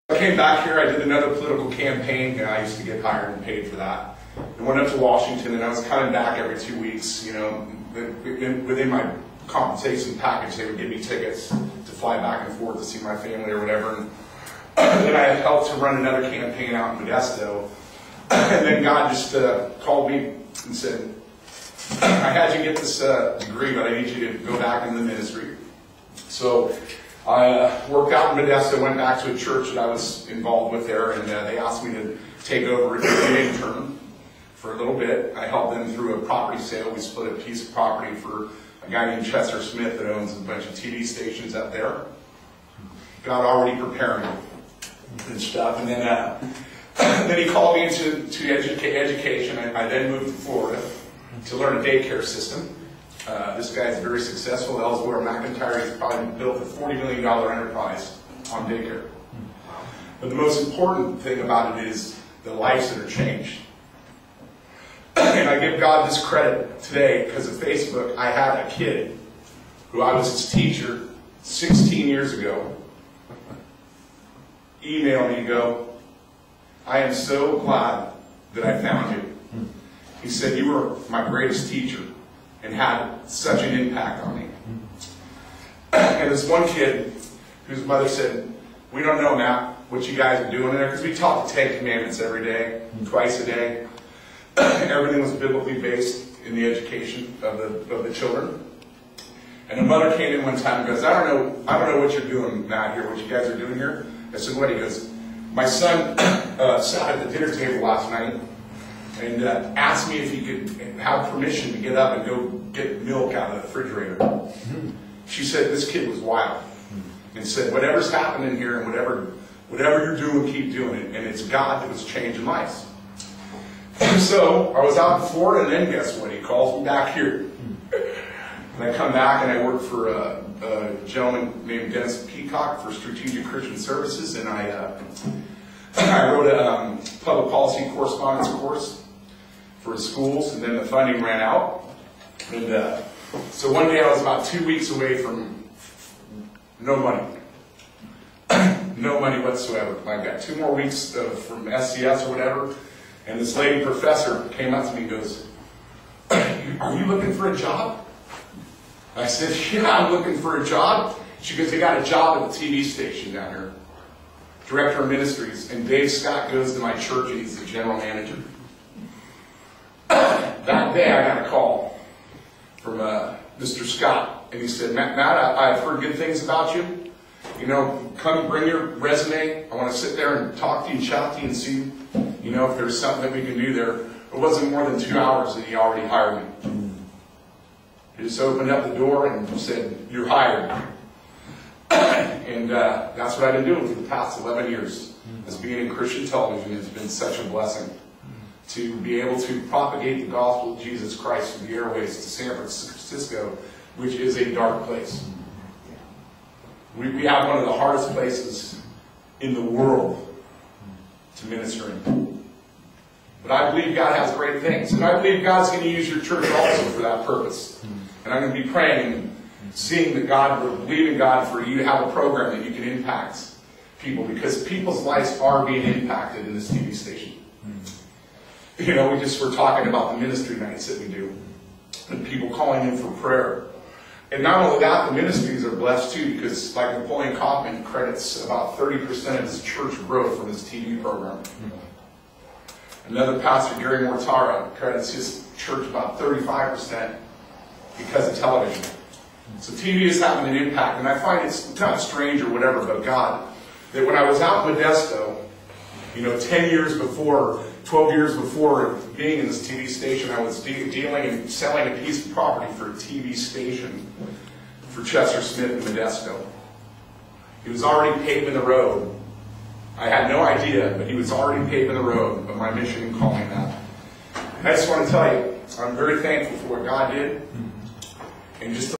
I came back here, I did another political campaign, and I used to get hired and paid for that. I went up to Washington, and I was coming back every 2 weeks. You know, within my compensation package, they would give me tickets to fly back and forth to see my family or whatever. And then I helped to run another campaign out in Modesto. And then God just called me and said, I had you get this degree, but I need you to go back into the ministry. So I worked out in Modesto, went back to a church that I was involved with there, and they asked me to take over as an intern for a little bit. I helped them through a property sale. We split a piece of property for a guy named Chester Smith that owns a bunch of TV stations up there. God already preparing me and stuff. And then he called me into education. I then moved to Florida to learn a daycare system. This guy's very successful. Ellsworth McIntyre has probably built a $40 million enterprise on daycare. But the most important thing about it is the lives that are changed. And I give God this credit today because of Facebook. I had a kid who I was his teacher 16 years ago email me and go, I am so glad that I found you. He said, you were my greatest teacher and had such an impact on me. And this one kid whose mother said, we don't know, Matt, what you guys are doing there, because we taught the Ten Commandments every day, twice a day. Everything was biblically based in the education of the children. And the mother came in one time and goes, I don't know what you're doing, Matt, here, what you guys are doing here. I said, what? He goes, my son sat at the dinner table last night and asked me if he could have permission to get up and go get milk out of the refrigerator. She said this kid was wild and said, whatever's happening here and whatever you're doing, keep doing it. And it's God that was changing lives. So I was out in Florida, and then guess what? He calls me back here. And I come back and I work for a gentleman named Dennis Peacock for Strategic Christian Services, and I wrote a public policy correspondence course for his schools, and then the funding ran out. And so one day I was about 2 weeks away from no money. No money whatsoever. I got 2 more weeks from SCS or whatever, and this lady professor came up to me and goes, are you looking for a job? I said, yeah, I'm looking for a job. She goes, they got a job at the TV station down here, director of ministries, and Dave Scott goes to my church and he's the general manager. That day I got a call from Mr. Scott, and he said, Matt, I've heard good things about you. You know, come bring your resume. I want to sit there and talk to you and chat to you and see, you know, if there's something that we can do there. It wasn't more than 2 hours and he already hired me. He just opened up the door and said, you're hired. And that's what I've been doing for the past 11 years. As being in Christian television, it's been such a blessing to be able to propagate the gospel of Jesus Christ through the airways to San Francisco, which is a dark place. We have one of the hardest places in the world to minister in. But I believe God has great things. And I believe God's going to use your church also for that purpose. And I'm going to be praying and seeing that God, we're believing God for you to have a program that you can impact people, because people's lives are being impacted in this TV station. You know, we just were talking about the ministry nights that we do, and people calling in for prayer. And not only that, the ministries are blessed too, because like Napoleon Kaufman credits about 30% of his church growth from his TV program. Another pastor, Gary Mortara, credits his church about 35% because of television. So TV is having an impact, and I find it's not strange or whatever, but God, that when I was out in Modesto, you know, 10 years before, 12 years before being in this TV station, I was dealing and selling a piece of property for a TV station for Chester Smith in Modesto. He was already paving the road. I had no idea, but he was already paving the road of my mission and calling that. And I just want to tell you, I'm very thankful for what God did. And just